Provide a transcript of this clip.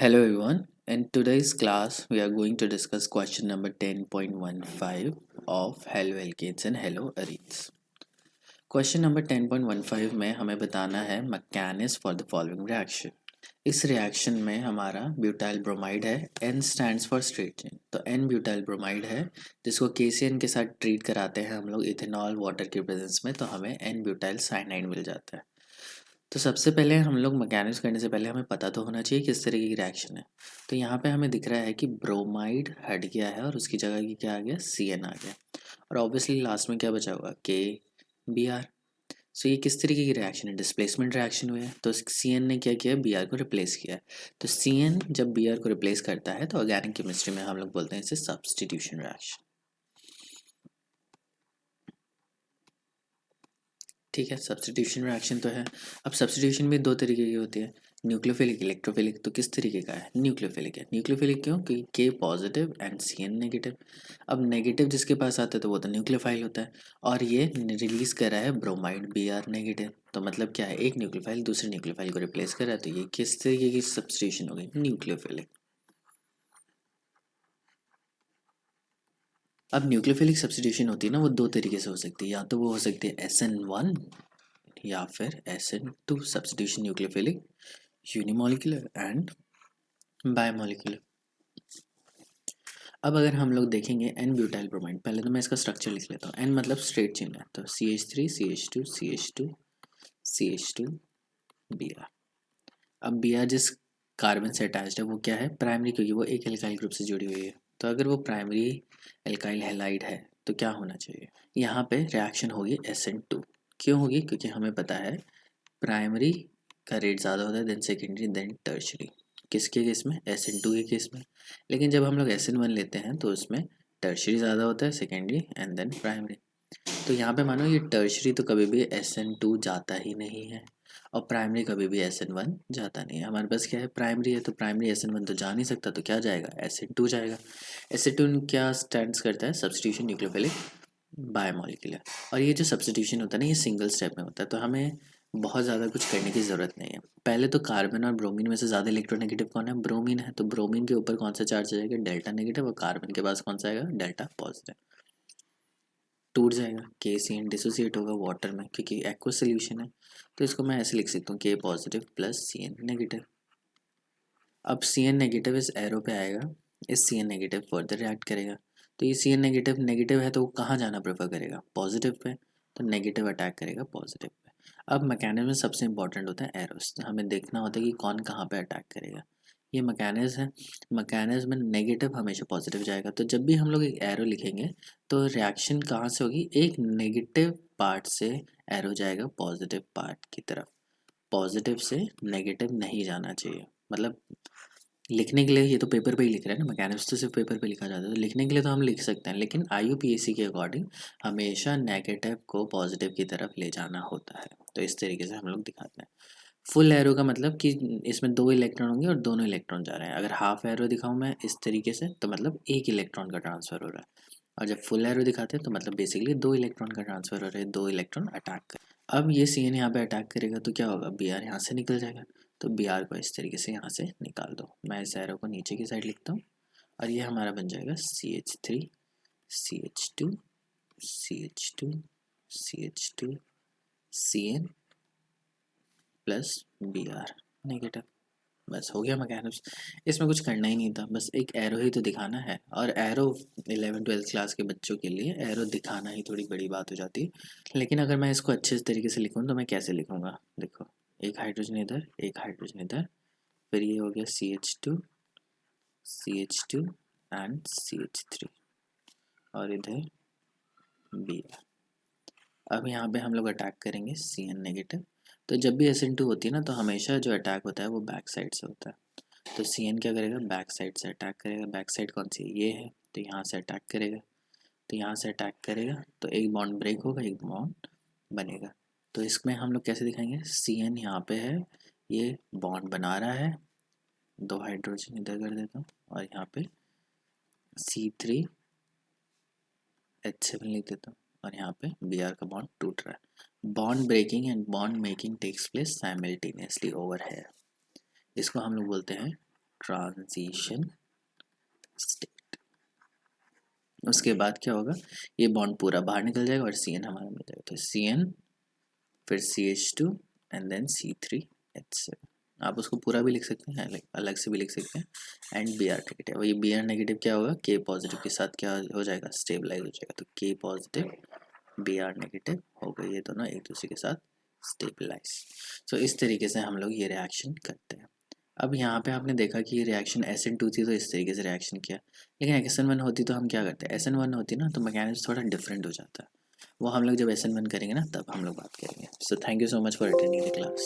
Hello everyone. In today's class, we are going to discuss question number 10.15 of Hello Alkanes and Hello Arenes. Question number 10.15 में हमें बताना है mechanism for the following reaction. इस reaction में हमारा butyl bromide है, N stands for straight chain, तो N butyl bromide है जिसको KCN के साथ ट्रीट कराते हैं हम लोग इथेनॉल वाटर के प्रेजेंस में, तो हमें N ब्यूटाइल साइनाइड मिल जाता है। तो सबसे पहले हम लोग मैकेनिज्म करने से पहले हमें पता तो होना चाहिए किस तरीके की रिएक्शन है। तो यहाँ पे हमें दिख रहा है कि ब्रोमाइड हट गया है और उसकी जगह की क्या आ गया, CN आ गया, और ऑब्वियसली लास्ट में क्या बचा होगा, KBr। सो ये किस तरीके की रिएक्शन है, डिस्प्लेसमेंट रिएक्शन हुई है। तो CN ने क्या किया, Br को रिप्लेस किया है। तो CN जब Br को रिप्लेस करता है तो ऑर्गेनिक केमिस्ट्री में हम लोग बोलते हैं इसे सब्स्टिट्यूशन रिएक्शन। ठीक है, सब्स्टिट्यूशन रिएक्शन तो है। अब सब्स्टिट्यूशन भी दो तरीके की होती है, न्यूक्लियोफिलिक, इलेक्ट्रोफिलिक। तो किस तरीके का है, न्यूक्लियोफिलिक है। न्यूक्लियोफिलिक क्यों, क्योंकि के पॉजिटिव एंड CN नेगेटिव। अब नेगेटिव जिसके पास आता है तो वो तो न्यूक्लियोफाइल होता है, और ये रिलीज कर रहा है ब्रोमाइड Br नेगेटिव। तो मतलब क्या है, एक न्यूक्लियोफाइल दूसरे न्यूक्लियोफाइल को रिप्लेस कर रहा है, तो ये किस तरीके की सब्स्टिट्यूशन हो गई, न्यूक्लियोफिलिक। अब न्यूक्लियोफिलिक सब्स्टिट्यूशन होती है ना, वो दो तरीके से हो सकती है, या तो वो हो सकती है SN1 या फिर SN2 substitution nucleophilic, unimolecular and biomolecular. अब अगर हम लोग देखेंगे N ब्यूटाइल ब्रोमाइड, पहले तो मैं इसका स्ट्रक्चर लिख लेता हूँ। N मतलब स्ट्रेट चेन है, तो CH3 CH2 CH2 CH2 Br। अब Br जिस कार्बन से अटैच्ड है वो क्या है, प्राइमरी, क्योंकि वो एक एल्काइल ग्रुप से जुड़ी हुई है। तो अगर वो प्राइमरी एल्काइल हैलाइड है तो क्या होना चाहिए, यहाँ पे रिएक्शन होगी SN2। क्यों होगी, क्योंकि हमें पता है प्राइमरी का रेट ज़्यादा होता है देन सेकेंडरी देन टर्शरी। किसके केस में, SN2 के केस में। लेकिन जब हम लोग SN1 लेते हैं तो उसमें टर्शरी ज़्यादा होता है, सेकेंडरी एंड देन प्राइमरी। तो यहाँ पे मानो ये टर्शरी तो कभी भी SN2 जाता ही नहीं है, और प्राइमरी कभी भी SN1 जाता नहीं है। हमारे पास क्या है, प्राइमरी है, तो प्राइमरी SN1 तो जा नहीं सकता, तो क्या जाएगा, SN2 जाएगा। SN2 क्या स्टैंड्स करता है, सब्स्टिट्यूशन न्यूक्लियोफिलिक बायोमोलिकुलर। और ये जो सब्स्टिट्यूशन होता है ना, ये सिंगल स्टेप में होता है, तो हमें बहुत ज़्यादा कुछ करने की ज़रूरत नहीं है। पहले तो कार्बन और ब्रोमीन में से ज़्यादा इलेक्ट्रोनेगेटिव कौन है, ब्रोमीन है, तो ब्रोमीन के ऊपर कौन सा चार्ज आएगा, डेल्टा नेगेटिव, और कार्बन के पास कौन सा आएगा, डेल्टा पॉजिटिव। टूट जाएगा, KCN डिसोसिएट होगा वाटर में, क्योंकि एक्वस सोल्यूशन है। तो इसको मैं ऐसे लिख सकता हूँ, K positive plus CN negative. अब CN नेगेटिव इस एरो पे आएगा, इस CN नेगेटिव फर्दर रिएक्ट करेगा। तो ये CN नेगेटिव नेगेटिव है तो वो कहाँ जाना प्रेफर करेगा, पॉजिटिव पे, तो नेगेटिव अटैक करेगा पॉजिटिव पे। अब मैकेनिज्म में सबसे इंपॉर्टेंट होता है एरोस, तो हमें देखना होता है कि कौन कहाँ पे अटैक करेगा। ये मैकेनिज्म है, मैकेनिज्म में नेगेटिव हमेशा पॉजिटिव जाएगा। तो जब भी हम लोग एक एरो लिखेंगे तो रिएक्शन कहाँ से होगी, एक नेगेटिव पार्ट से एरो जाएगा पॉजिटिव पार्ट की तरफ। पॉजिटिव से नेगेटिव नहीं जाना चाहिए। मतलब लिखने के लिए ये तो पेपर पे ही लिख रहे हैं ना, मैकेनिक्स तो सिर्फ पेपर पे लिखा जाता है, तो लिखने के लिए तो हम लिख सकते हैं, लेकिन IUPAC के अकॉर्डिंग हमेशा नेगेटिव को पॉजिटिव की तरफ ले जाना होता है। तो इस तरीके से हम लोग दिखाते हैं। फुल एरो का मतलब कि इसमें दो इलेक्ट्रॉन होंगे और दोनों इलेक्ट्रॉन जा रहे हैं। अगर हाफ एरो दिखाऊं मैं इस तरीके से तो मतलब एक इलेक्ट्रॉन का ट्रांसफर हो रहा है, और जब फुल एरो दिखाते हैं तो मतलब बेसिकली दो इलेक्ट्रॉन का ट्रांसफर हो रहा है, दो इलेक्ट्रॉन अटैक कर। अब ये CN यहाँ पे अटैक करेगा तो क्या होगा, Br यहाँ से निकल जाएगा। तो Br को इस तरीके से यहाँ से निकाल दो। मैं इस एरो को नीचे की साइड लिखता हूँ, और ये हमारा बन जाएगा CH3 CH2 CH2 CH2 CN plus Br negative. बस हो गया मैकेनिक्स। इसमें कुछ करना ही नहीं था, बस एक एरो ही तो दिखाना है, और एरो 11th-12th क्लास के बच्चों के लिए एरो दिखाना ही थोड़ी बड़ी बात हो जाती है। लेकिन अगर मैं इसको अच्छे तरीके से लिखूँ तो मैं कैसे लिखूँगा, देखो, एक हाइड्रोजन इधर, एक हाइड्रोजन इधर, फिर ये हो गया CH2 CH2 एंड CH3, और इधर Br। अब यहाँ पे हम लोग अटैक करेंगे CN नेगेटिव। तो जब भी SN2 होती है ना, तो हमेशा जो अटैक होता है वो बैक साइड से होता है। तो CN क्या करेगा, बैक साइड से अटैक करेगा। बैक साइड कौन सी है, ये है, तो यहाँ से अटैक करेगा। तो यहाँ से अटैक करेगा तो एक बॉन्ड ब्रेक होगा, एक बॉन्ड बनेगा। तो इसमें हम लोग कैसे दिखाएंगे, CN यहाँ पे है, ये बॉन्ड बना रहा है, दो हाइड्रोजन इधर कर देता हूँ, और यहाँ पे C3H7 लिख देता हूँ, और यहाँ पे Br का बॉन्ड टूट रहा है। Bond breaking and bond making takes place simultaneously over है। इसको हम लोग बोलते हैं ट्रांजिशन स्टेट। उसके बाद क्या होगा, ये बॉन्ड पूरा बाहर निकल जाएगा और CN हमारा मिल जाएगा। तो CN फिर CH2 एंड देन C3H7। आप उसको पूरा भी लिख सकते हैं, अलग से भी लिख सकते हैं। एंड Br नेगेटिव, ये Br नेगेटिव क्या होगा, K पॉजिटिव के साथ क्या हो जाएगा, स्टेबलाइज हो जाएगा। तो K पॉजिटिव Br नेगेटिव हो गए, ये दोनों एक दूसरे के साथ स्टेबलाइज। तो इस तरीके से हम लोग ये रिएक्शन करते हैं। अब यहाँ पे आपने देखा कि ये रिएक्शन SN2 थी तो इस तरीके से रिएक्शन किया, लेकिन SN1 होती तो हम क्या करते हैं, SN1 होती ना तो मैकेनिज्म थोड़ा डिफरेंट हो जाता है। वो हम लोग जब SN1 करेंगे ना तब हम लोग बात करेंगे। So thank you so much for attending the class.